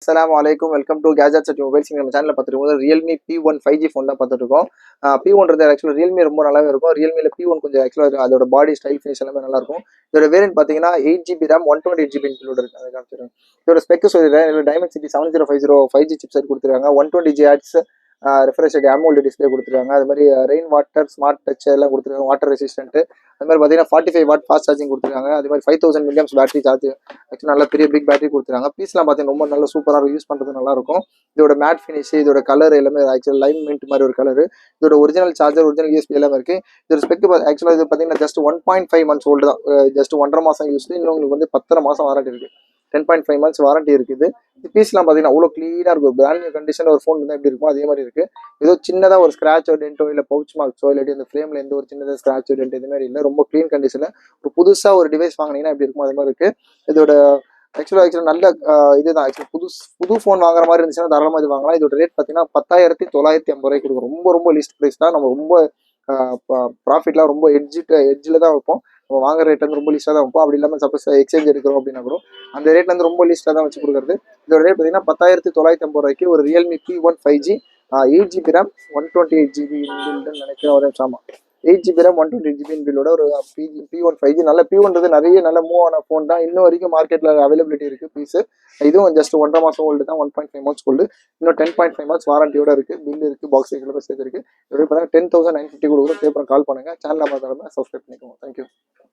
அஸ்ஸலாமு அலைக்கும். Welcome to gadgets at mobiles. நம்ம சேனலில் பார்த்துருக்கோம் ரியல்மி P1 5G ஃபோன் தான் பார்த்துட்டு இருக்கோம். P1 ஆக்சுவலாக ரியல்மி ரொம்ப நல்லாவே இருக்கும். ரியல்மியில் P1 கொஞ்சம் ஆக்சுவலாக அதோட பாடி ஸ்டைல் ஃபினிஷ் எல்லாமே நல்லா இருக்கும். இதோட வேரியன்ட் பார்த்தீங்கன்னா 8GB RAM 128GB இன்க்ளூட் இருக்கு. அதை காமிச்சிருக்கேன். இதோட ஸ்பெக் சொல்லிடுறேன். இதோட Dimensity 7050 5G சிப்செட் கொடுத்துருக்காங்க. 120Hz ரெஃப்ரெஷ் AMOLED டிஸ்பிளே கொடுத்துருக்காங்க. அது மாதிரி ரெயின் வாட்டர் ஸ்மார்ட் டச் எல்லாம் கொடுத்துருக்காங்க. Water resistant. அது மாதிரி பார்த்தீங்கன்னா 45 வாட் ஃபாஸ்ட் சார்ஜிங் கொடுத்துருக்காங்க. அது மாதிரி 5000 mAh பேட்டரி சார்ஜ் ஆக்சுவலாக நல்ல பெரிய பிக் பேட்டரி கொடுத்துருக்காங்க. பீஸ்லாம் பார்த்தீங்கன்னா ரொம்ப நல்ல சூப்பராக யூஸ் பண்ணுறது நல்லா இருக்கும். இதோட மேட் ஃபினிஷ், இதோட கலர் எல்லாமே ஆக்சுவலாக லைம் மின்ட் மாதிரி ஒரு கலர். இதோட ஒரிஜினல் சார்ஜர், ஒரிஜினல் யூஎஸ்பி எல்லாமே இருக்கு. இதோட ஸ்பெக் ஆக்சுவலாக இது பார்த்தீங்கன்னா ஜஸ்ட் 1.5 months ஓல்டு தான். ஜஸ்ட் 1.5 மாதம் யூஸ். இன்னும் உங்களுக்கு வந்து 10 மாதம் வாரண்டி இருக்கு. 10.5 months வாரண்டி இருக்குது. பீஸ்லாம் பார்த்தீங்கன்னா அவ்வளோ க்ளீனாக இருக்கும். பிராண்ட் நியூ கண்டிஷனில் ஒரு ஃபோன் இருந்தால் எப்படி இருக்கும் அதே மாதிரி இருக்கு. ஏதோ சின்னதாக ஒரு ஸ்க்ராச்சோ டென்ட்டோ இல்லை பவுச் மார்க்ஸோ இல்லாட்டி இந்த ஃப்ரேமில் எந்த ஒரு சின்னதாக ஸ்க்ராச்சோ டென்ட் இது மாதிரி இல்லை. ரொம்ப க்ளீன் கண்டிஷனில் ஒரு புதுசாக ஒரு டிவைஸ் வாங்கினீங்கன்னா எப்படி இருக்கும் அதே மாதிரி இருக்கு. இதோட ஆக்சுவலாக நல்ல இதுதான். ஆக்சுவலாக புது ஃபோன் வாங்குற மாதிரி இருந்துச்சுன்னா தாராளமாக இது வாங்கலாம். இதோட ரேட் பார்த்தீங்கன்னா 10,950 கொடுக்கும். ரொம்ப ரொம்ப லீஸ்ட் ப்ரைஸ் தான். நம்ம ரொம்ப ப்ராஃபிட்லாம் ரொம்ப எட்ஜில் தான் வைப்போம். நம்ம வாங்குற ரேட் வந்து ரொம்ப லீஸ்ட்டாக தான் வைப்போம். அப்படி இல்லாமல் சப்போஸ் எக்ஸ்சேஞ்ச் எடுக்கிறோம் அப்படின்னா கூட அந்த ரேட்ல வந்து ரொம்ப லீஸ்ட்டாக தான் வச்சு கொடுக்குறது. இதோட ரேட் பார்த்தீங்கன்னா 10,950 ஒரு Realme P1 5G 8GB RAM 128GB இன்பில்ட்னு நினைக்கிறேன். ஒரு நிமிஷம். 8GB RAM 128GB இன்பில்டோட ஒரு P1 5G நல்ல P1 நிறைய நல்ல மூவ் ஆன ஃபோன் தான். இன்னும் வரைக்கும் மார்க்கெட்டில் அவைலபிலிட்டி இருக்குது பீஸு. இதுவும் ஜஸ்ட் 1.5 மாதம் ஓல்டு தான். 1.5 months ஓல்டு. இன்னும் 10.5 months வாரண்டியோட இருக்குது. பில் இருக்குது, பாக்ஸ் எல்லாமே சேர்த்துருக்கு. இதோட 10,950 கொடுக்குறோம். பேப்பர் கால் பண்ணுங்கள். சேனலில் பார்த்தாலுமே சப்ஸ்கிரைப் பண்ணிக்கோங்க. தேங்க்யூ.